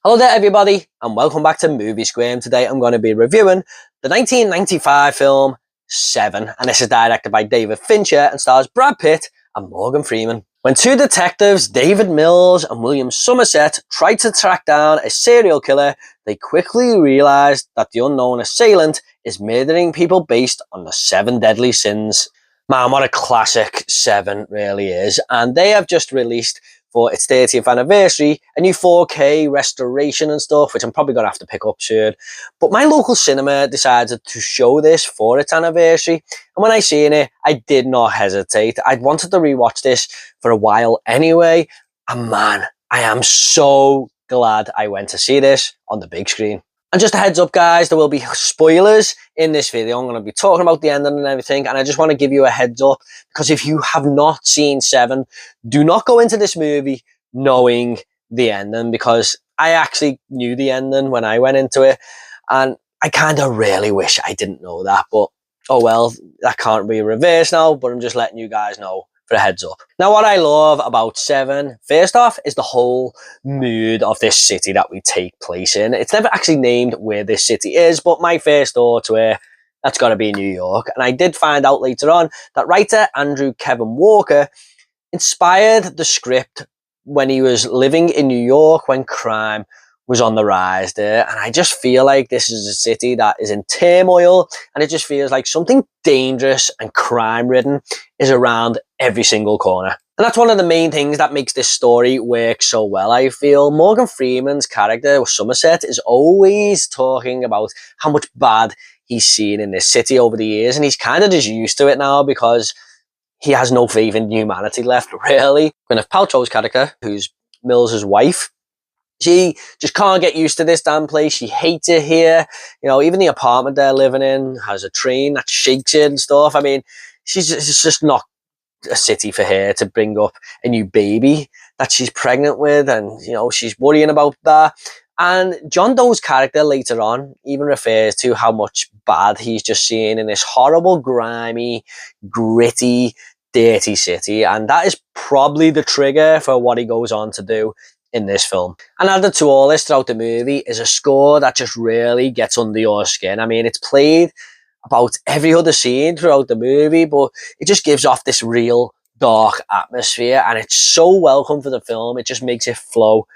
Hello there everybody and welcome back to Movie Squirm. Today I'm going to be reviewing the 1995 film Seven, and this is directed by David Fincher and stars Brad Pitt and Morgan Freeman. When two detectives, David Mills and William Somerset, try to track down a serial killer, they quickly realise that the unknown assailant is murdering people based on the 7 deadly sins. Man, what a classic Seven really is, and they have just released for its 30th anniversary, a new 4K restoration and stuff, which I'm probably going to have to pick up soon. But my local cinema decided to show this for its anniversary, and when I seen it, I did not hesitate. I wanted to rewatch this for a while anyway, and man, I am so glad I went to see this on the big screen. And just a heads up guys, there will be spoilers in this video. I'm going to be talking about the ending and everything, and I just want to give you a heads up, because if you have not seen Seven, do not go into this movie knowing the ending, because I actually knew the ending when I went into it, and I kind of really wish I didn't know that, but oh well, that can't be reversed now, but I'm just letting you guys know for a heads up. Now, what I love about Seven, first off, is the whole mood of this city that we take place in. It's never actually named where this city is, but my first thoughts were, that's got to be New York. And I did find out later on that writer Andrew Kevin Walker inspired the script when he was living in New York when crime was on the rise there. And I just feel like this is a city that is in turmoil, and it just feels like something dangerous and crime-ridden is around every single corner. And that's one of the main things that makes this story work so well, I feel. Morgan Freeman's character, Somerset, is always talking about how much bad he's seen in this city over the years, and he's kind of just used to it now because he has no faith in humanity left, really. Gwyneth Paltrow's character, who's Mills's wife, she just can't get used to this damn place. She hates it here. You know, even the apartment they're living in has a train that shakes it and stuff. I mean, it's just not a city for her to bring up a new baby that she's pregnant with, and, you know, she's worrying about that. And John Doe's character later on even refers to how much bad he's just seen in this horrible, grimy, gritty, dirty city. And that is probably the trigger for what he goes on to do in this film. And added to all this throughout the movie is a score that just really gets under your skin. I mean, it's played about every other scene throughout the movie, but it just gives off this real dark atmosphere, and it's so welcome for the film. It just makes it flow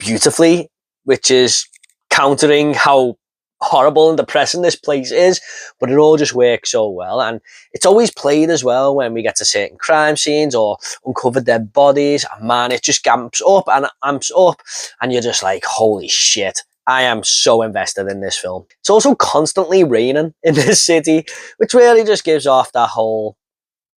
beautifully, which is countering how horrible and depressing this place is, but it all just works so well. And it's always played as well when we get to certain crime scenes or uncover dead bodies, and man, it just amps up, and you're just like, holy shit, I am so invested in this film. It's also constantly raining in this city, which really just gives off that whole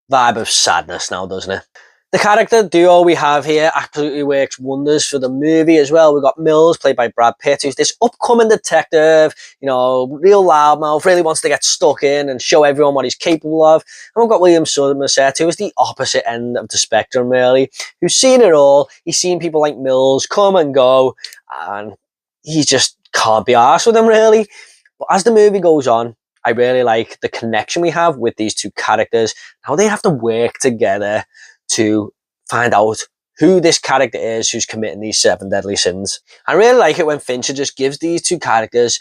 vibe of sadness now, doesn't it? The character duo we have here absolutely works wonders for the movie as well. We've got Mills, played by Brad Pitt, who's this upcoming detective, you know, real loudmouth, really wants to get stuck in and show everyone what he's capable of. And we've got William Somerset, who is the opposite end of the spectrum, really, who's seen it all. He's seen people like Mills come and go, and he just can't be arsed with them, really. But as the movie goes on, I really like the connection we have with these two characters, how they have to work together to find out who this character is who's committing these 7 deadly sins. I really like it when Fincher just gives these two characters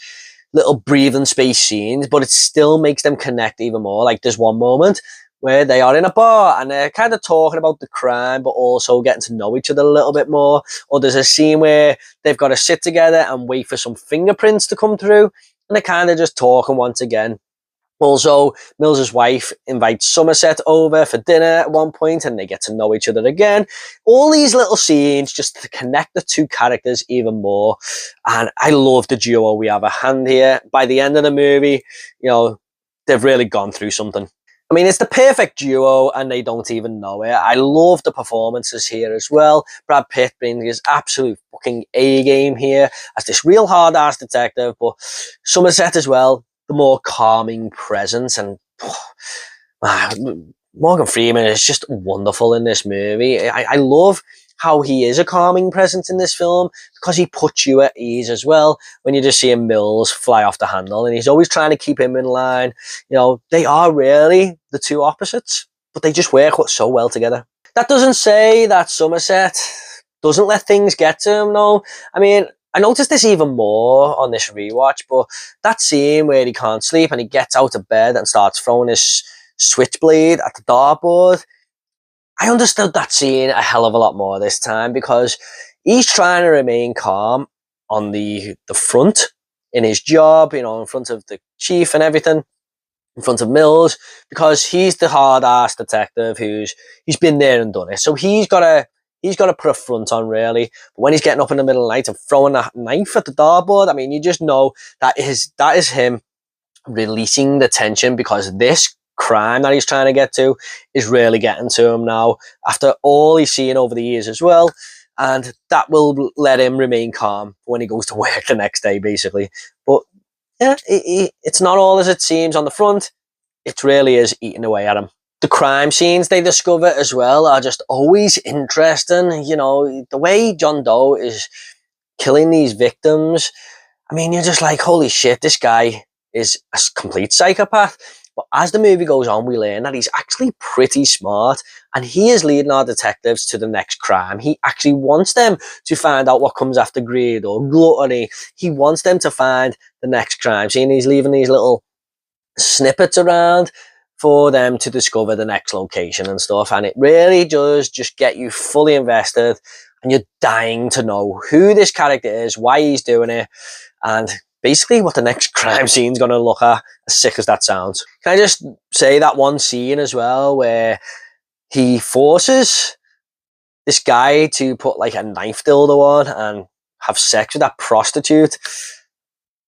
little breathing space scenes, but it still makes them connect even more. Like, there's one moment where they are in a bar and they're kind of talking about the crime, but also getting to know each other a little bit more. Or there's a scene where they've got to sit together and wait for some fingerprints to come through, and they're kind of just talking once again. Also, Mills's wife invites Somerset over for dinner at one point, and they get to know each other again. All these little scenes just to connect the two characters even more. And I love the duo we have at hand here. By the end of the movie, you know, they've really gone through something. I mean, it's the perfect duo, and they don't even know it. I love the performances here as well. Brad Pitt brings his absolute fucking A-game here as this real hard-ass detective, but Somerset as well, the more calming presence. And Morgan Freeman is just wonderful in this movie. I love how he is a calming presence in this film, because he puts you at ease as well when you just see Mills fly off the handle, and he's always trying to keep him in line. You know, they are really the two opposites, but they just work so well together. That doesn't say that Somerset doesn't let things get to him, no. I mean, I noticed this even more on this rewatch, but that scene where he can't sleep and he gets out of bed and starts throwing his switchblade at the dartboard, I understood that scene a hell of a lot more this time, because he's trying to remain calm on the front in his job, you know, in front of the chief and everything, in front of Mills, because he's the hard-ass detective he's been there and done it. So he's got to put a front on, really. But when he's getting up in the middle of the night and throwing a knife at the dartboard, I mean, you just know that is him releasing the tension, because this crime that he's trying to get to is really getting to him now, after all he's seen over the years as well. And that will let him remain calm when he goes to work the next day, basically. But yeah, it's not all as it seems on the front. It really is eating away at him. The crime scenes they discover as well are just always interesting. You know, the way John Doe is killing these victims, I mean, you're just like, holy shit, this guy is a complete psychopath. But as the movie goes on, we learn that he's actually pretty smart, and he is leading our detectives to the next crime. He actually wants them to find out what comes after greed or gluttony. He wants them to find the next crime scene. He's leaving these little snippets around for them to discover the next location and stuff. And it really does just get you fully invested, and you're dying to know who this character is, why he's doing it, and basically what the next crime scene's going to look at, as sick as that sounds. Can I just say that one scene as well where he forces this guy to put like a knife dildo on and have sex with that prostitute?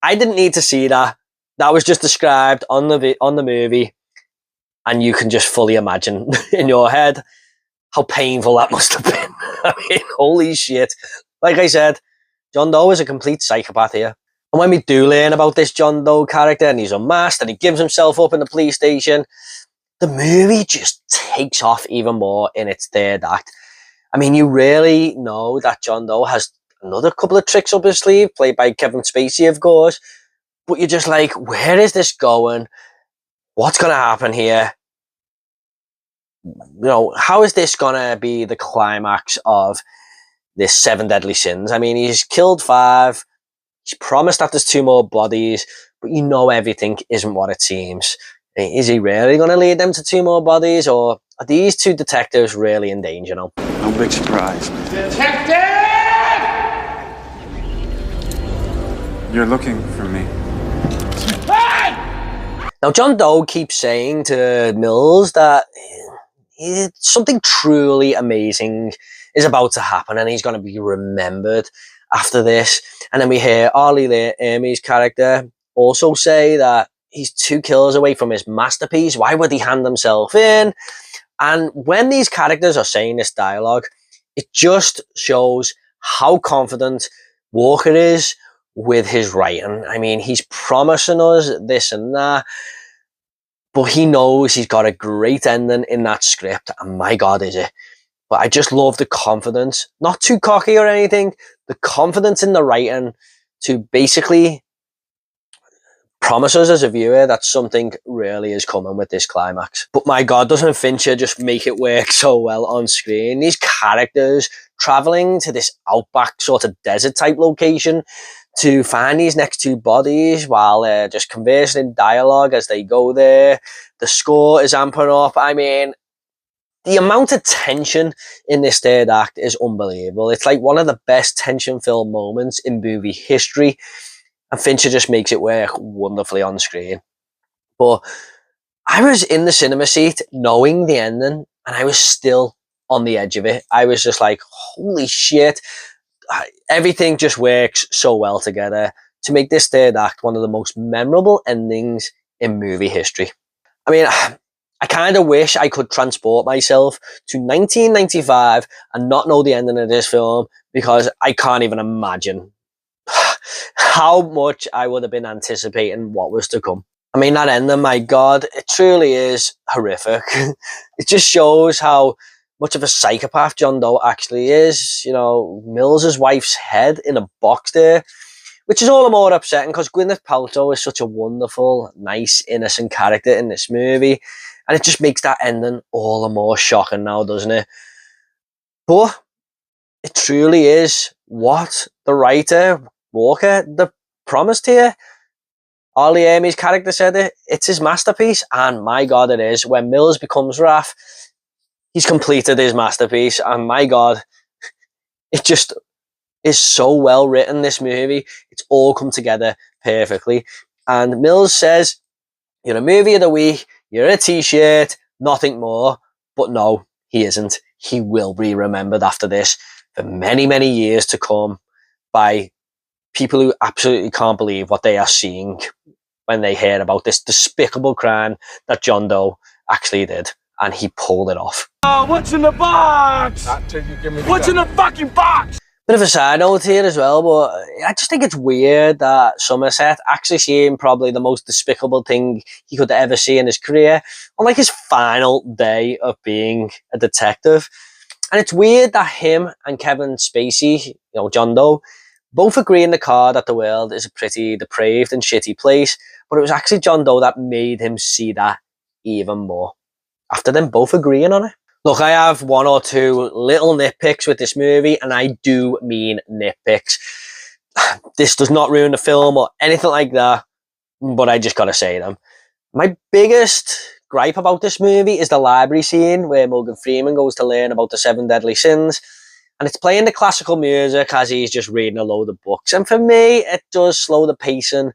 I didn't need to see that. That was just described on the movie, and you can just fully imagine in your head how painful that must have been. I mean, holy shit. Like I said, John Doe is a complete psychopath here. And when we do learn about this John Doe character, and he's unmasked and he gives himself up in the police station, the movie just takes off even more in its third act. I mean, you really know that John Doe has another couple of tricks up his sleeve, played by Kevin Spacey, of course. But you're just like, where is this going? What's going to happen here? You know, how is this going to be the climax of this 7 deadly sins? I mean, he's killed 5. He's promised that there's 2 more bodies, but you know everything isn't what it seems. Is he really going to lead them to 2 more bodies, or are these 2 detectives really in danger now? No big surprise. Detective! You're looking for me. Now, John Doe keeps saying to Mills that something truly amazing is about to happen, and he's going to be remembered after this. And then we hear Arlie Ermey's character also say that he's 2 kills away from his masterpiece. Why would he hand himself in? And when these characters are saying this dialogue, it just shows how confident Walker is with his writing. I mean, he's promising us this and that, but he knows he's got a great ending in that script, and my God, is it. But I just love the confidence, not too cocky or anything, the confidence in the writing to basically promise us as a viewer that something really is coming with this climax. But my God, doesn't Fincher just make it work so well on screen? These characters traveling to this outback sort of desert type location to find these next 2 bodies while they're just conversing in dialogue as they go there. The score is amping up. I mean, the amount of tension in this third act is unbelievable. It's like one of the best tension film moments in movie history, and Fincher just makes it work wonderfully on screen. But I was in the cinema seat knowing the ending, and I was still on the edge of it. I was just like, holy shit. Everything just works so well together to make this third act one of the most memorable endings in movie history. I mean, I kind of wish I could transport myself to 1995 and not know the ending of this film, because I can't even imagine how much I would have been anticipating what was to come. I mean, that ending, my God, it truly is horrific. It just shows how much of a psychopath John Doe actually is. You know, Mills's wife's head in a box there, which is all the more upsetting because Gwyneth Paltrow is such a wonderful, nice, innocent character in this movie. And it just makes that ending all the more shocking now, doesn't it? But it truly is what the writer, Walker, the promised here. Ollie Amy's character said it. It's his masterpiece, and my God, it is. When Mills becomes Raph, he's completed his masterpiece, and my God, it just is so well written, this movie. It's all come together perfectly. And Mills says, you're a movie of the week, you're a t-shirt, nothing more. But no, he isn't. He will be remembered after this for many, many years to come by people who absolutely can't believe what they are seeing when they hear about this despicable crime that John Doe actually did. And he pulled it off. What's in the box? What's in the fucking box? Bit of a side note here as well, but I just think it's weird that Somerset actually seeing probably the most despicable thing he could ever see in his career on like his final day of being a detective. And it's weird that him and Kevin Spacey, John Doe, both agree in the car that the world is a pretty depraved and shitty place, but it was actually John Doe that made him see that even more, after them both agreeing on it. Look, I have one or two little nitpicks with this movie, and I do mean nitpicks. This does not ruin the film or anything like that, but I just gotta say them. My biggest gripe about this movie is the library scene where Morgan Freeman goes to learn about the 7 deadly sins, and it's playing the classical music as he's just reading a load of books. And for me, it does slow the pacing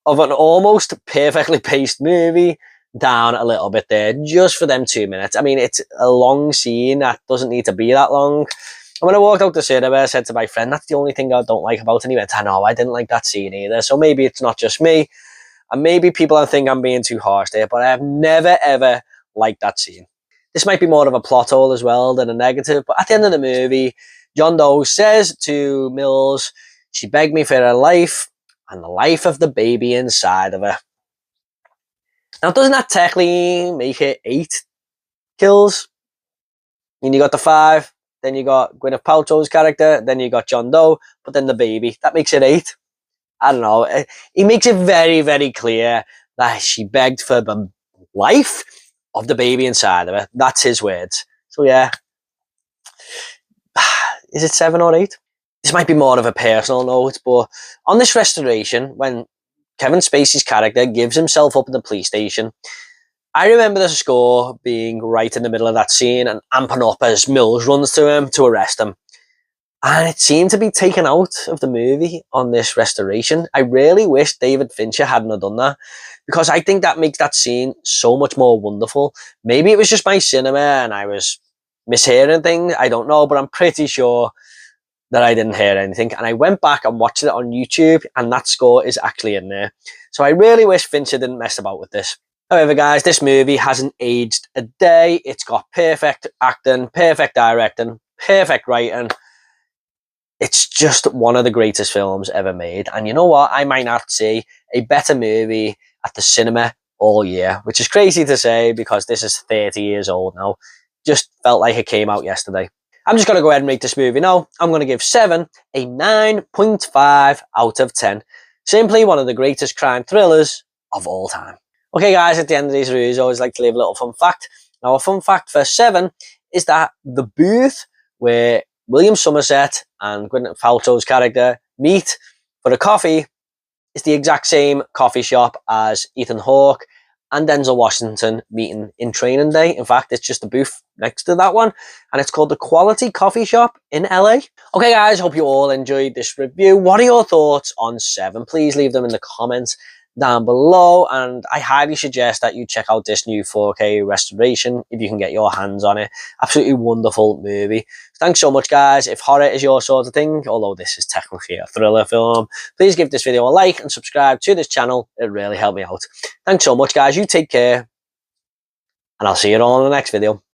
of an almost perfectly paced movie down a little bit there, just for them 2 minutes. I mean, it's a long scene that doesn't need to be that long. And when I walked out the cinema, I said to my friend, that's the only thing I don't like about it. And he went, I know, I didn't like that scene either. So maybe it's not just me. And maybe people think I'm being too harsh there, but I have never, ever liked that scene. This might be more of a plot hole as well than a negative, but at the end of the movie, John Doe says to Mills, she begged me for her life and the life of the baby inside of her. Now, doesn't that technically make it 8 kills? I mean, you got the 5, then you got Gwyneth Paltrow's character, then you got John Doe, but then the baby. That makes it 8. I don't know. He makes it very, very clear that she begged for the life of the baby inside of her. That's his words. So yeah. Is it 7 or 8? This might be more of a personal note, but on this restoration, when Kevin Spacey's character gives himself up at the police station, I remember the score being right in the middle of that scene and amping up as Mills runs to him to arrest him. And it seemed to be taken out of the movie on this restoration. I really wish David Fincher hadn't have done that, because I think that makes that scene so much more wonderful. Maybe it was just my cinema and I was mishearing things. I don't know, but I'm pretty sure that I didn't hear anything. And I went back and watched it on YouTube, and that score is actually in there. So I really wish Fincher didn't mess about with this. However, guys, this movie hasn't aged a day. It's got perfect acting, perfect directing, perfect writing. It's just one of the greatest films ever made. And you know what? I might not see a better movie at the cinema all year, which is crazy to say because this is 30 years old now. Just felt like it came out yesterday. I'm just going to go ahead and rate this movie now. I'm going to give 7 a 9.5 out of 10. Simply one of the greatest crime thrillers of all time. Okay, guys, at the end of these reviews, I always like to leave a little fun fact. Now, a fun fact for 7 is that the booth where William Somerset and Gwyneth Paltrow's character meet for a coffee is the exact same coffee shop as Ethan Hawke and Denzel Washington meeting in Training Day. In fact, it's just a booth next to that one, and it's called the Quality Coffee Shop in LA. Okay, guys, hope you all enjoyed this review. What are your thoughts on 7? Please leave them in the comments down below, and I highly suggest that you check out this new 4K restoration if you can get your hands on it. Absolutely wonderful movie. Thanks so much, guys. If horror is your sort of thing, although this is technically a thriller film, please give this video a like and subscribe to this channel. It really helped me out. Thanks so much, guys. You take care, and I'll see you all in the next video.